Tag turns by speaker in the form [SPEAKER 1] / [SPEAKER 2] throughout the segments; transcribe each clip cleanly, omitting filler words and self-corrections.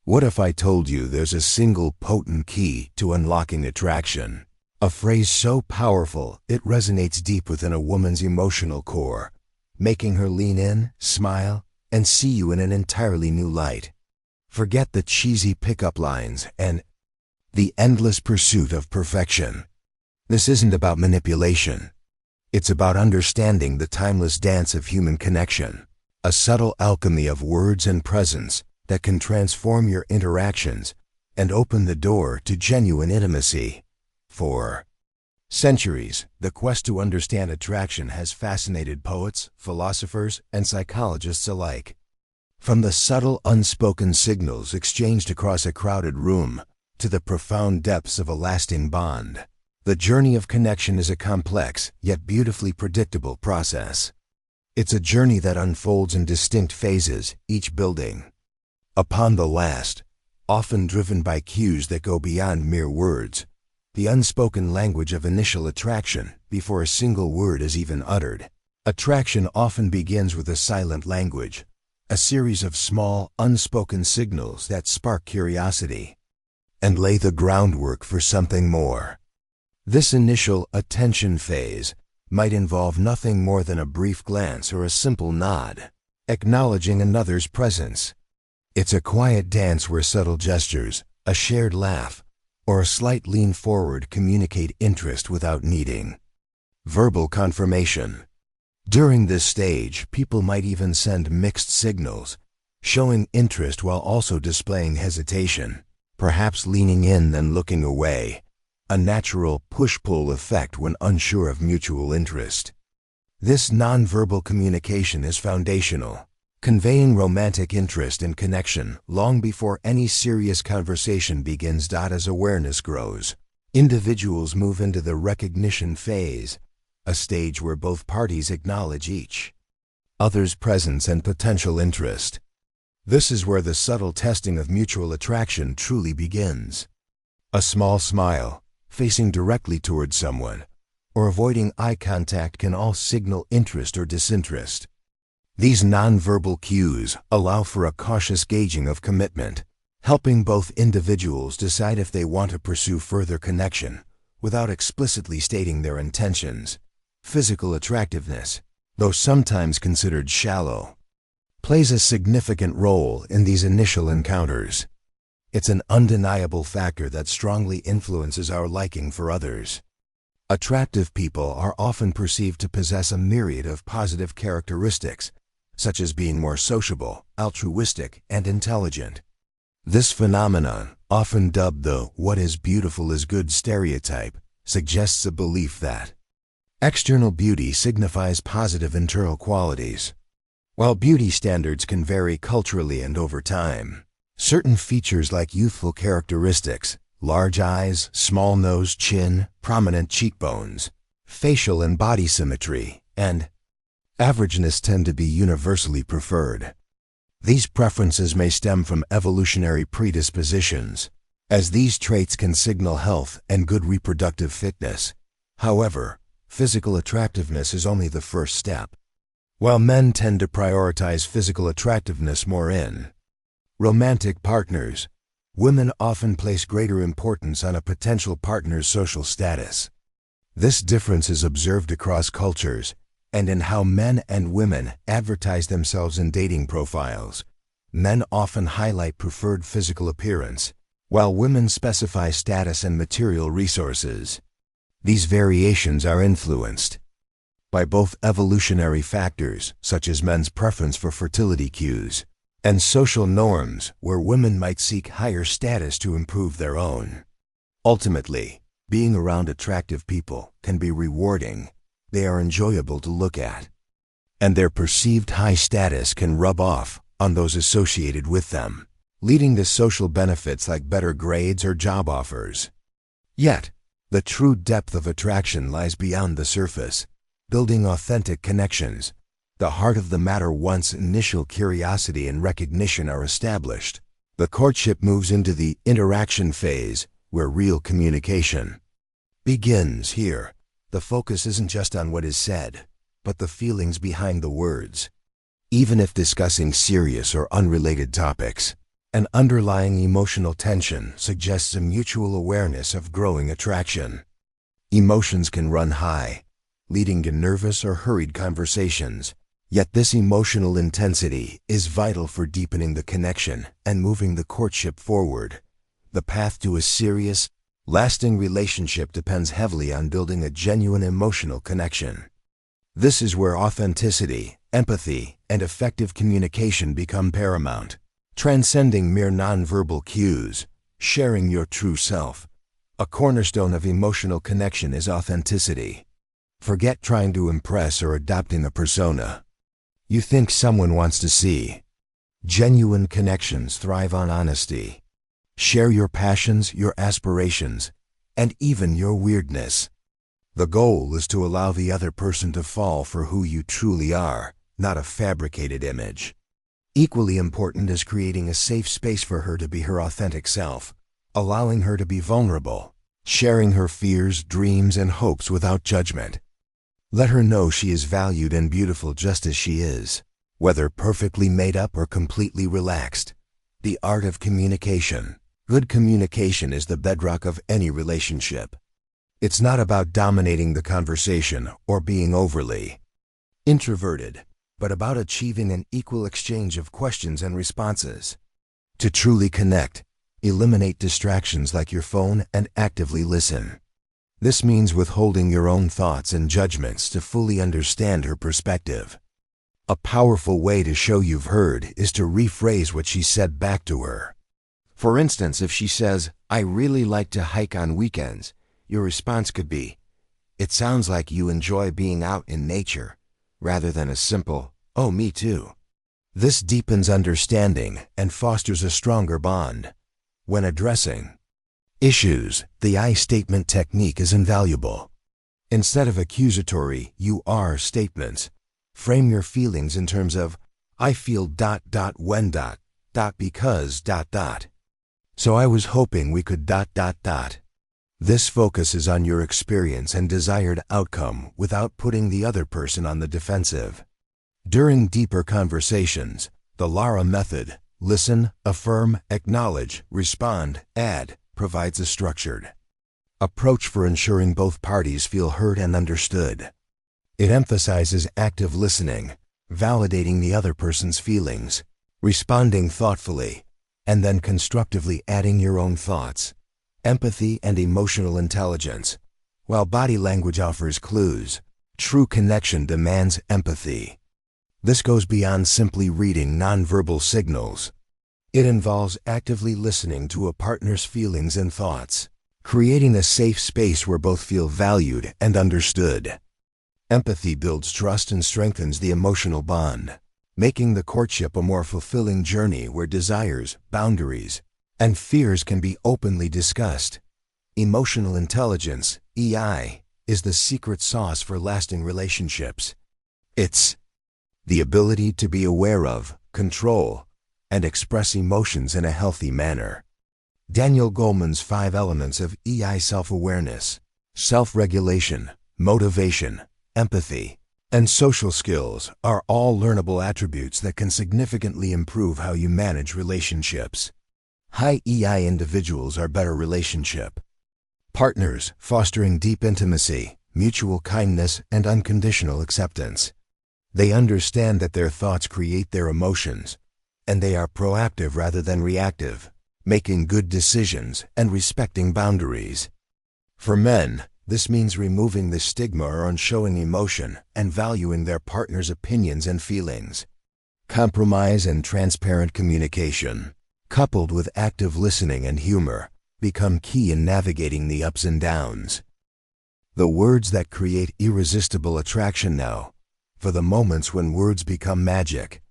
[SPEAKER 1] What if I told you there's a single potent key to unlocking attraction? A phrase so powerful it resonates deep within a woman's emotional core, making her lean in, smile, and see you in an entirely new light. Forget the cheesy pickup lines and the endless pursuit of perfection. This isn't about manipulation. It's about understanding the timeless dance of human connection, a subtle alchemy of words and presence that can transform your interactions and open the door to genuine intimacy. For centuries, the quest to understand attraction has fascinated poets, philosophers, and psychologists alike. From the subtle, unspoken signals exchanged across a crowded room to the profound depths of a lasting bond, the journey of connection is a complex, yet beautifully predictable process. It's a journey that unfolds in distinct phases, each building upon the last, often driven by cues that go beyond mere words, the unspoken language of initial attraction before a single word is even uttered. Attraction often begins with a silent language, a series of small, unspoken signals that spark curiosity and lay the groundwork for something more. This initial attention phase might involve nothing more than a brief glance or a simple nod, acknowledging another's presence. It's a quiet dance where subtle gestures, a shared laugh, or a slight lean forward communicate interest without needing verbal confirmation. During this stage, people might even send mixed signals, showing interest while also displaying hesitation, perhaps leaning in then looking away, a natural push-pull effect when unsure of mutual interest. This nonverbal communication is foundational, conveying romantic interest and connection long before any serious conversation begins. As awareness grows, individuals move into the recognition phase, a stage where both parties acknowledge each other's presence and potential interest. This is where the subtle testing of mutual attraction truly begins. A small smile, facing directly towards someone, or avoiding eye contact can all signal interest or disinterest. These nonverbal cues allow for a cautious gauging of commitment, helping both individuals decide if they want to pursue further connection without explicitly stating their intentions. Physical attractiveness, though sometimes considered shallow, plays a significant role in these initial encounters. It's an undeniable factor that strongly influences our liking for others. Attractive people are often perceived to possess a myriad of positive characteristics, such as being more sociable, altruistic, and intelligent. This phenomenon, often dubbed the "what is beautiful is good" stereotype, suggests a belief that external beauty signifies positive internal qualities. While beauty standards can vary culturally and over time, certain features like youthful characteristics, large eyes, small nose, chin, prominent cheekbones, facial and body symmetry, and averageness tend to be universally preferred. These preferences may stem from evolutionary predispositions, as these traits can signal health and good reproductive fitness. However, physical attractiveness is only the first step. While men tend to prioritize physical attractiveness more in romantic partners, women often place greater importance on a potential partner's social status. This difference is observed across cultures and in how men and women advertise themselves in dating profiles. Men often highlight preferred physical appearance, while women specify status and material resources. These variations are influenced by both evolutionary factors, such as men's preference for fertility cues, and social norms where women might seek higher status to improve their own. Ultimately, being around attractive people can be rewarding. They are enjoyable to look at, and their perceived high status can rub off on those associated with them, leading to social benefits like better grades or job offers. Yet, the true depth of attraction lies beyond the surface, building authentic connections. The heart of the matter once initial curiosity and recognition are established. The courtship moves into the interaction phase, where real communication begins. Here, the focus isn't just on what is said, but the feelings behind the words. Even if discussing serious or unrelated topics, An underlying emotional tension suggests a mutual awareness of growing attraction. Emotions can run high, leading to nervous or hurried conversations. Yet this emotional intensity is vital for deepening the connection and moving the courtship forward. The path to a serious, lasting relationship depends heavily on building a genuine emotional connection. This is where authenticity, empathy, and effective communication become paramount. Transcending mere nonverbal cues, sharing your true self. A cornerstone of emotional connection is authenticity. Forget trying to impress or adopting a persona you think someone wants to see. Genuine connections thrive on honesty. Share your passions, your aspirations, and even your weirdness. The goal is to allow the other person to fall for who you truly are, not a fabricated image. Equally important is creating a safe space for her to be her authentic self, allowing her to be vulnerable, sharing her fears, dreams, and hopes without judgment. Let her know she is valued and beautiful just as she is, whether perfectly made up or completely relaxed. The art of communication. Good communication is the bedrock of any relationship. It's not about dominating the conversation or being overly introverted, but about achieving an equal exchange of questions and responses. To truly connect, eliminate distractions like your phone and actively listen. This means withholding your own thoughts and judgments to fully understand her perspective. A powerful way to show you've heard is to rephrase what she said back to her. For instance, if she says, "I really like to hike on weekends," your response could be, "It sounds like you enjoy being out in nature," rather than a simple, "Oh, me too." This deepens understanding and fosters a stronger bond. When addressing issues, the I statement technique is invaluable. Instead of accusatory "you are" statements, frame your feelings in terms of "I feel when because so I was hoping we could . This focuses on your experience and desired outcome without putting the other person on the defensive. During deeper conversations, the Lara method, listen, affirm, acknowledge, respond, add, provides a structured approach for ensuring both parties feel heard and understood. It emphasizes active listening, validating the other person's feelings, responding thoughtfully, and then constructively adding your own thoughts. Empathy and emotional intelligence. While body language offers clues, true connection demands empathy. This goes beyond simply reading nonverbal signals. It involves actively listening to a partner's feelings and thoughts, creating a safe space where both feel valued and understood. Empathy builds trust and strengthens the emotional bond, making the courtship a more fulfilling journey where desires, boundaries, and fears can be openly discussed. Emotional intelligence, EI, is the secret sauce for lasting relationships. It's the ability to be aware of, control, and express emotions in a healthy manner. Daniel Goleman's 5 elements of EI self-awareness, self-regulation, motivation, empathy, and social skills are all learnable attributes that can significantly improve how you manage relationships. High EI individuals are better relationship partners, fostering deep intimacy, mutual kindness, and unconditional acceptance. They understand that their thoughts create their emotions, and they are proactive rather than reactive, making good decisions and respecting boundaries. For men, this means removing the stigma around showing emotion and valuing their partner's opinions and feelings. Compromise and transparent communication, coupled with active listening and humor, become key in navigating the ups and downs. The words that create irresistible attraction now, for the moments when words become magic.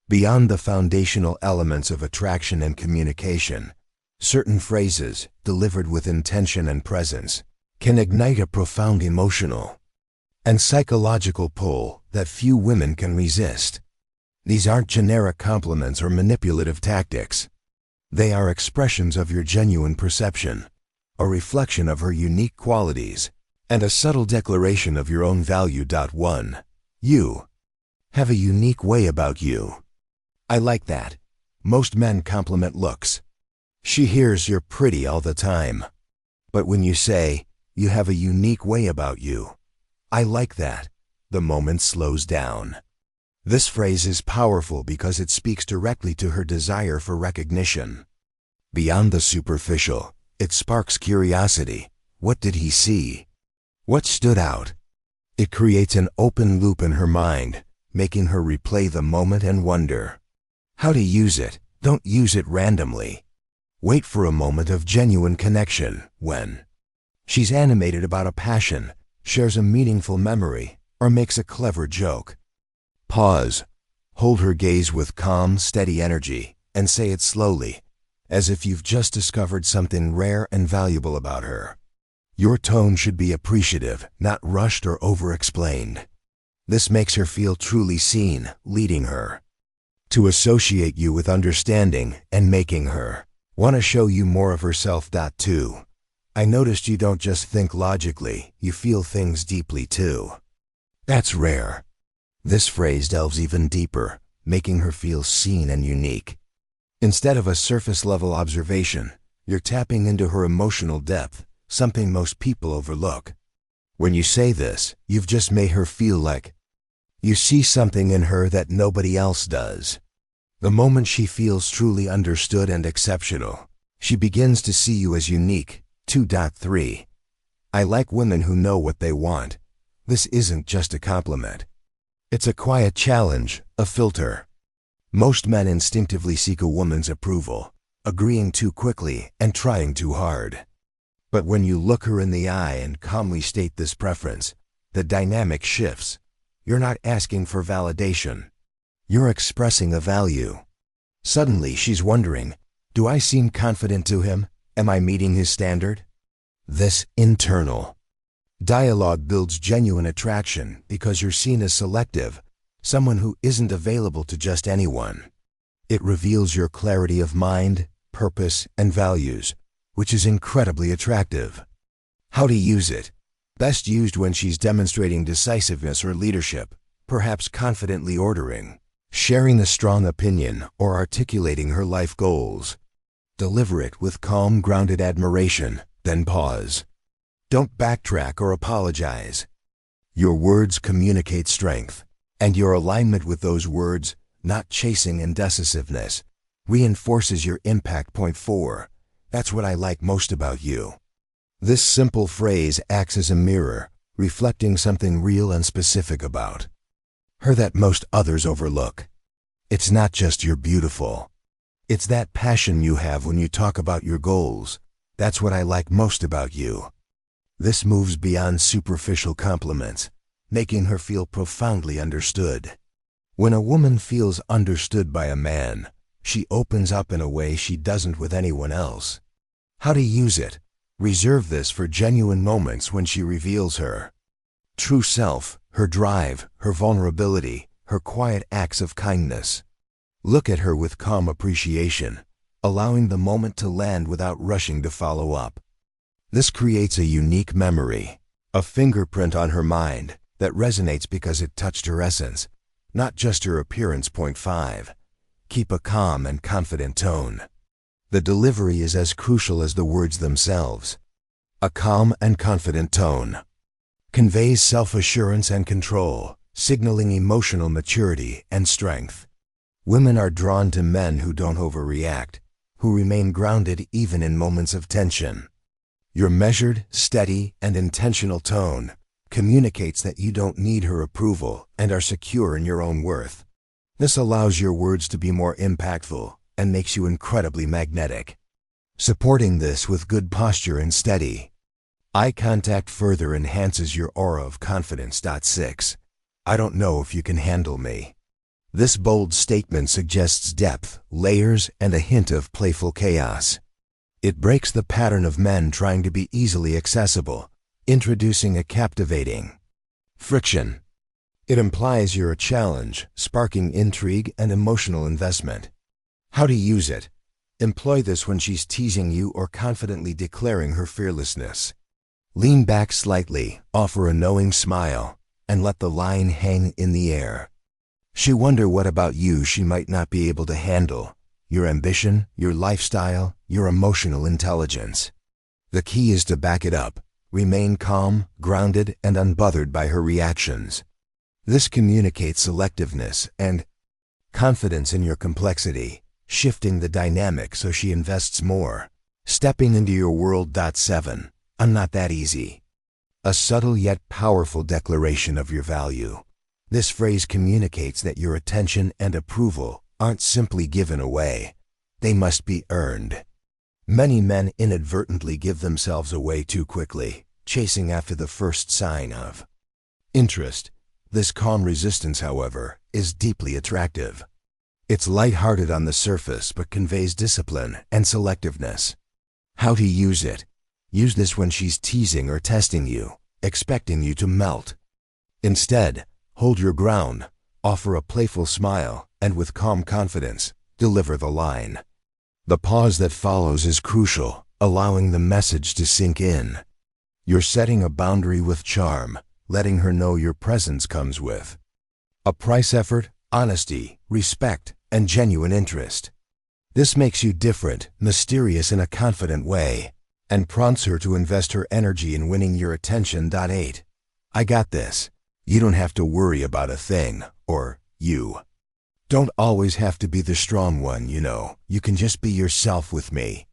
[SPEAKER 1] Beyond the foundational elements of attraction and communication, certain phrases, delivered with intention and presence, can ignite a profound emotional and psychological pull that few women can resist. These aren't generic compliments or manipulative tactics. They are expressions of your genuine perception, a reflection of her unique qualities, and a subtle declaration of your own value. 1. You have a unique way about you. I like that. Most men compliment looks. She hears you're pretty all the time. But when you say, you have a unique way about you, I like that, the moment slows down. This phrase is powerful because it speaks directly to her desire for recognition. Beyond the superficial, it sparks curiosity. What did he see? What stood out? It creates an open loop in her mind, making her replay the moment and wonder. How to use it? Don't use it randomly. Wait for a moment of genuine connection when she's animated about a passion, shares a meaningful memory, or makes a clever joke. Pause. Hold her gaze with calm, steady energy, and say it slowly, as if you've just discovered something rare and valuable about her. Your tone should be appreciative, not rushed or over-explained. This makes her feel truly seen, leading her to associate you with understanding and making her want to show you more of herself. 2. I noticed you don't just think logically, you feel things deeply too. That's rare. This phrase delves even deeper, making her feel seen and unique. Instead of a surface-level observation, you're tapping into her emotional depth, something most people overlook. When you say this, you've just made her feel like you see something in her that nobody else does. The moment she feels truly understood and exceptional, she begins to see you as unique. 2.3. I like women who know what they want. This isn't just a compliment. It's a quiet challenge, a filter. Most men instinctively seek a woman's approval, agreeing too quickly and trying too hard. But when you look her in the eye and calmly state this preference, the dynamic shifts. You're not asking for validation. You're expressing a value. Suddenly she's wondering, do I seem confident to him? Am I meeting his standard? This internal dialogue builds genuine attraction because you're seen as selective, someone who isn't available to just anyone. It reveals your clarity of mind, purpose, and values, which is incredibly attractive. How to use it? Best used when she's demonstrating decisiveness or leadership, perhaps confidently ordering, sharing a strong opinion, or articulating her life goals. Deliver it with calm, grounded admiration, then pause. Don't backtrack or apologize. Your words communicate strength, and your alignment with those words, not chasing indecisiveness, reinforces your impact. 4. That's what I like most about you. This simple phrase acts as a mirror, reflecting something real and specific about her that most others overlook. It's not just you're beautiful. It's that passion you have when you talk about your goals. That's what I like most about you. This moves beyond superficial compliments, making her feel profoundly understood. When a woman feels understood by a man, she opens up in a way she doesn't with anyone else. How to use it? Reserve this for genuine moments when she reveals her true self, her drive, her vulnerability, her quiet acts of kindness. Look at her with calm appreciation, allowing the moment to land without rushing to follow up. This creates a unique memory, a fingerprint on her mind that resonates because it touched her essence, not just her appearance. 5. Keep a calm and confident tone. The delivery is as crucial as the words themselves. A calm and confident tone conveys self-assurance and control, signaling emotional maturity and strength. Women are drawn to men who don't overreact, who remain grounded even in moments of tension. Your measured, steady, and intentional tone communicates that you don't need her approval and are secure in your own worth. This allows your words to be more impactful and makes you incredibly magnetic. Supporting this with good posture and steady eye contact further enhances your aura of confidence. 6. I don't know if you can handle me. This bold statement suggests depth, layers, and a hint of playful chaos. It breaks the pattern of men trying to be easily accessible, introducing a captivating friction. It implies you're a challenge, sparking intrigue and emotional investment. How to use it? Employ this when she's teasing you or confidently declaring her fearlessness. Lean back slightly, offer a knowing smile, and let the line hang in the air. She wonder what about you she might not be able to handle. your ambition, your lifestyle, your emotional intelligence. The key is to back it up. Remain calm, grounded, and unbothered by her reactions. This communicates selectiveness and confidence in your complexity, shifting the dynamic so she invests more. Stepping into your world. 7. I'm not that easy. A subtle yet powerful declaration of your value. This phrase communicates that your attention and approval aren't simply given away. They must be earned. Many men inadvertently give themselves away too quickly, chasing after the first sign of interest. This calm resistance, however, is deeply attractive. It's lighthearted on the surface but conveys discipline and selectiveness. How to use it? Use this when she's teasing or testing you, expecting you to melt. Instead, hold your ground, offer a playful smile, and with calm confidence, deliver the line. The pause that follows is crucial, allowing the message to sink in. You're setting a boundary with charm, letting her know your presence comes with a price: effort, honesty, respect, and genuine interest. This makes you different, mysterious in a confident way, and prompts her to invest her energy in winning your attention. 8. I got this. You don't have to worry about a thing, or you don't always have to be the strong one, you can just be yourself with me.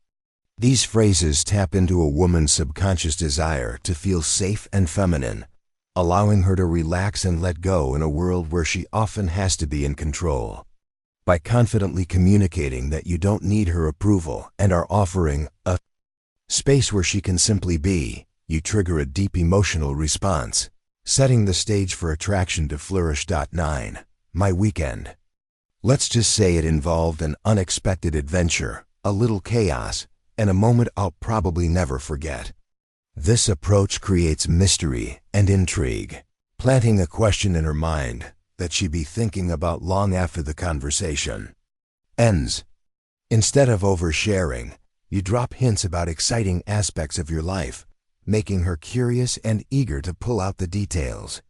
[SPEAKER 1] These phrases tap into a woman's subconscious desire to feel safe and feminine, allowing her to relax and let go in a world where she often has to be in control. By confidently communicating that you don't need her approval and are offering a space where she can simply be, you trigger a deep emotional response, setting the stage for attraction to flourish. 9. My weekend. Let's just say it involved an unexpected adventure, a little chaos, and a moment I'll probably never forget. This approach creates mystery and intrigue, planting a question in her mind that she'd be thinking about long after the conversation ends. Instead of oversharing, you drop hints about exciting aspects of your life, making her curious and eager to pull out the details.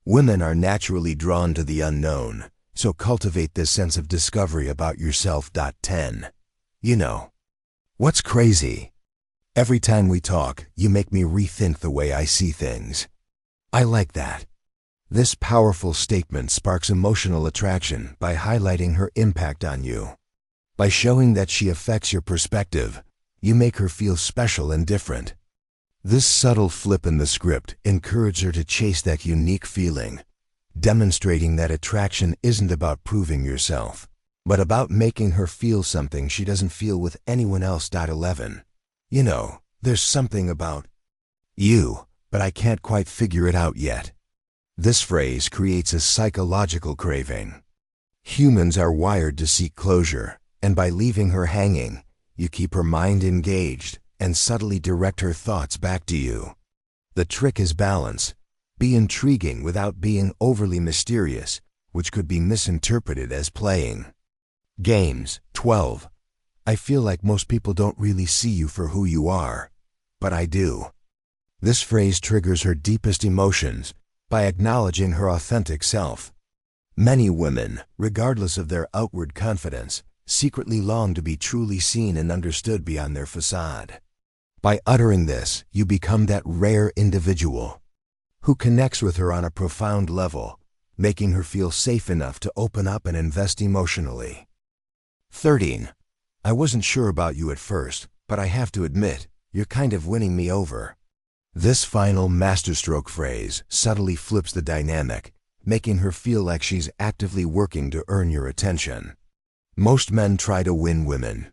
[SPEAKER 1] Women are naturally drawn to the unknown, so cultivate this sense of discovery about yourself. 10. What's crazy? Every time we talk, you make me rethink the way I see things. I like that. This powerful statement sparks emotional attraction by highlighting her impact on you. By showing that she affects your perspective, you make her feel special and different. This subtle flip in the script encourages her to chase that unique feeling, demonstrating that attraction isn't about proving yourself, but about making her feel something she doesn't feel with anyone else. 11. There's something about you, but I can't quite figure it out yet. This phrase creates a psychological craving. Humans are wired to seek closure, and by leaving her hanging, you keep her mind engaged and subtly direct her thoughts back to you. The trick is balance. Be intriguing without being overly mysterious, which could be misinterpreted as playing games. 12. I feel like most people don't really see you for who you are, but I do. This phrase triggers her deepest emotions by acknowledging her authentic self. Many women, regardless of their outward confidence, secretly long to be truly seen and understood beyond their facade. By uttering this, you become that rare individual who connects with her on a profound level, making her feel safe enough to open up and invest emotionally. 13. I wasn't sure about you at first, but I have to admit, you're kind of winning me over. This final masterstroke phrase subtly flips the dynamic, making her feel like she's actively working to earn your attention. Most men try to win women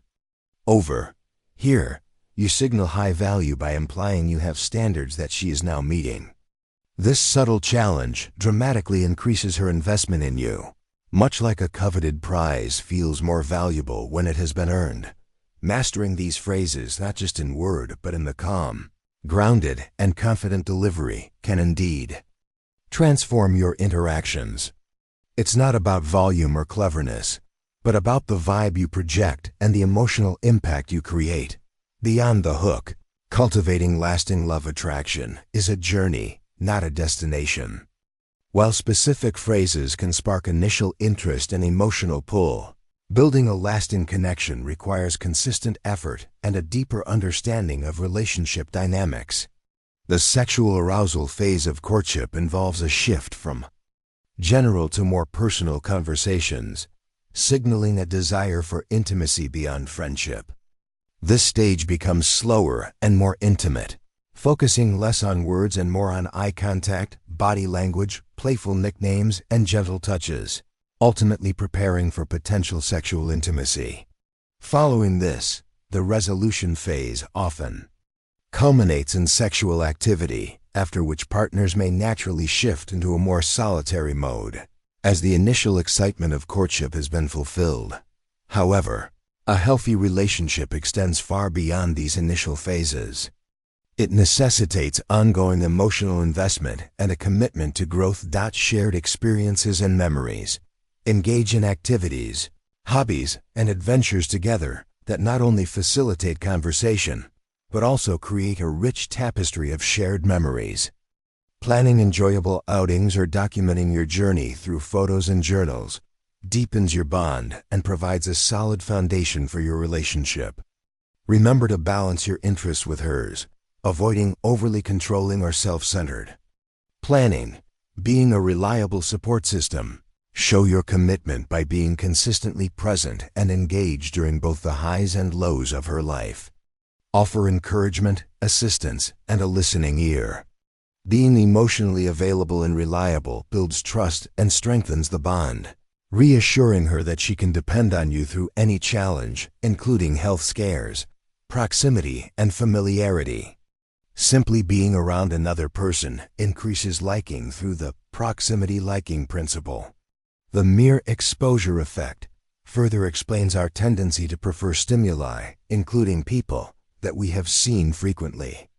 [SPEAKER 1] over. Here, you signal high value by implying you have standards that she is now meeting. This subtle challenge dramatically increases her investment in you. Much like a coveted prize feels more valuable when it has been earned. Mastering these phrases, not just in word but in the calm, grounded, and confident delivery, can indeed transform your interactions. It's not about volume or cleverness, but about the vibe you project and the emotional impact you create. Beyond the hook, cultivating lasting love attraction is a journey, not a destination. While specific phrases can spark initial interest and emotional pull, Building a lasting connection requires consistent effort and a deeper understanding of relationship dynamics. The sexual arousal phase of courtship involves a shift from general to more personal conversations, signaling a desire for intimacy beyond friendship. This stage becomes slower and more intimate, focusing less on words and more on eye contact, body language, playful nicknames, and gentle touches, ultimately preparing for potential sexual intimacy. Following this, the resolution phase often culminates in sexual activity, after which partners may naturally shift into a more solitary mode, as the initial excitement of courtship has been fulfilled. However, a healthy relationship extends far beyond these initial phases. It necessitates ongoing emotional investment and a commitment to growth. Shared experiences and memories. Engage in activities, hobbies, and adventures together that not only facilitate conversation, but also create a rich tapestry of shared memories. Planning enjoyable outings or documenting your journey through photos and journals deepens your bond and provides a solid foundation for your relationship. Remember to balance your interests with hers, avoiding overly controlling or self-centered. Planning, being a reliable support system. Show your commitment by being consistently present and engaged during both the highs and lows of her life. Offer encouragement, assistance, and a listening ear. Being emotionally available and reliable builds trust and strengthens the bond, reassuring her that she can depend on you through any challenge, including health scares, proximity, and familiarity. Simply being around another person increases liking through the proximity liking principle. The mere exposure effect further explains our tendency to prefer stimuli, including people, that we have seen frequently.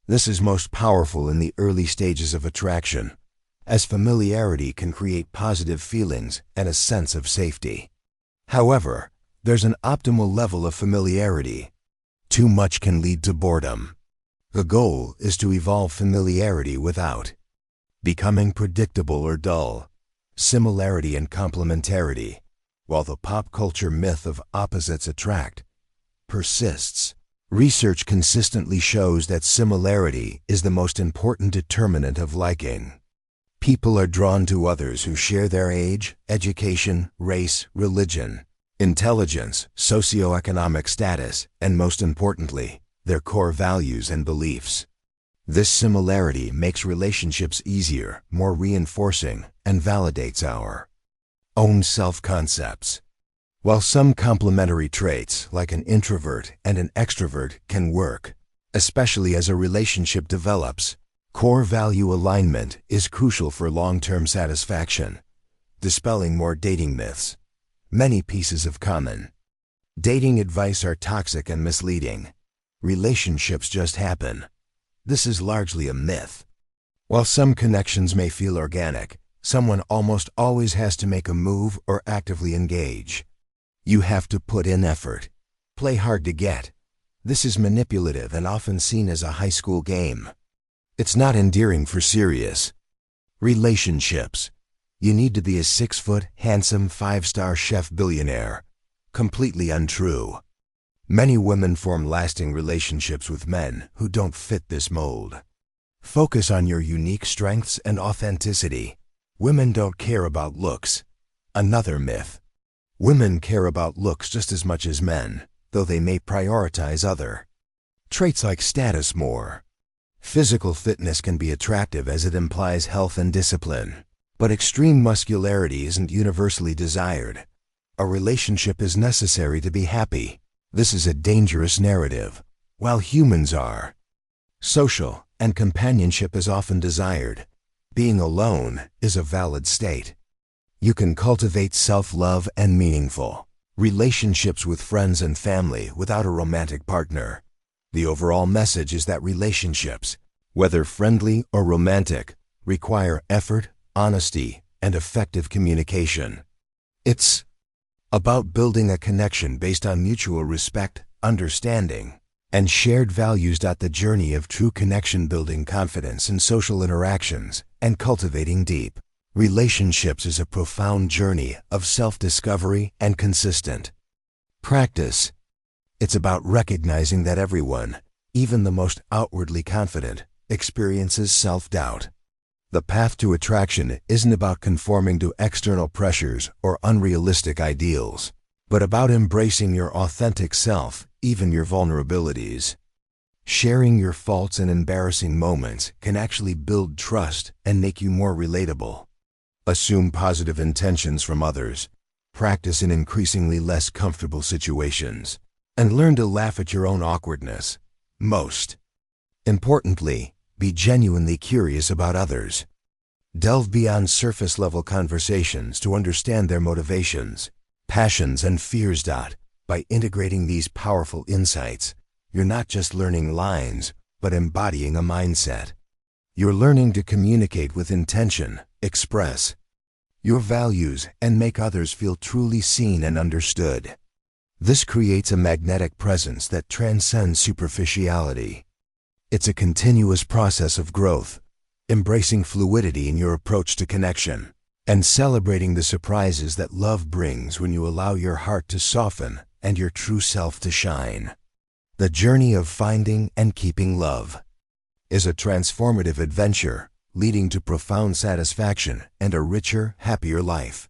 [SPEAKER 1] This is most powerful in the early stages of attraction, as familiarity can create positive feelings and a sense of safety. However, there's an optimal level of familiarity. Too much can lead to boredom. The goal is to evolve familiarity without becoming predictable or dull. Similarity and complementarity, while the pop culture myth of opposites attract persists. Research consistently shows that similarity is the most important determinant of liking. People are drawn to others who share their age, education, race, religion, intelligence, socioeconomic status, and most importantly, their core values and beliefs. This similarity makes relationships easier, more reinforcing, and validates our own self-concepts. While some complementary traits, like an introvert and an extrovert, can work, especially as a relationship develops, core value alignment is crucial for long-term satisfaction. Dispelling more dating myths. Many pieces of common dating advice are toxic and misleading. Relationships just happen. This is largely a myth. While some connections may feel organic, someone almost always has to make a move or actively engage. You have to put in effort. Play hard to get. This is manipulative and often seen as a high school game. It's not endearing for serious relationships. You need to be a 6-foot, handsome, 5-star chef billionaire. Completely untrue. Many women form lasting relationships with men who don't fit this mold. Focus on your unique strengths and authenticity. Women don't care about looks. Another myth. Women care about looks just as much as men, though they may prioritize other traits like status more. Physical fitness can be attractive as it implies health and discipline, but extreme muscularity isn't universally desired. A relationship is necessary to be happy. This is a dangerous narrative. While humans are social and companionship is often desired, being alone is a valid state. You can cultivate self-love and meaningful relationships with friends and family without a romantic partner. The overall message is that relationships, whether friendly or romantic, require effort, honesty, and effective communication. It's about building a connection based on mutual respect, understanding, and shared values. The journey of true connection, building confidence in social interactions and cultivating deep Relationships is a profound journey of self-discovery and consistent practice. It's about recognizing that everyone, even the most outwardly confident, experiences self-doubt. The path to attraction isn't about conforming to external pressures or unrealistic ideals, but about embracing your authentic self, even your vulnerabilities. Sharing your faults and embarrassing moments can actually build trust and make you more relatable. Assume positive intentions from others, practice in increasingly less comfortable situations, and learn to laugh at your own awkwardness. Most importantly, be genuinely curious about others. Delve beyond surface-level conversations to understand their motivations, passions, and fears. By integrating these powerful insights, you're not just learning lines, but embodying a mindset. You're learning to communicate with intention, express your values, and make others feel truly seen and understood. This creates a magnetic presence that transcends superficiality. It's a continuous process of growth, embracing fluidity in your approach to connection, and celebrating the surprises that love brings when you allow your heart to soften and your true self to shine. The journey of finding and keeping love is a transformative adventure, leading to profound satisfaction and a richer, happier life.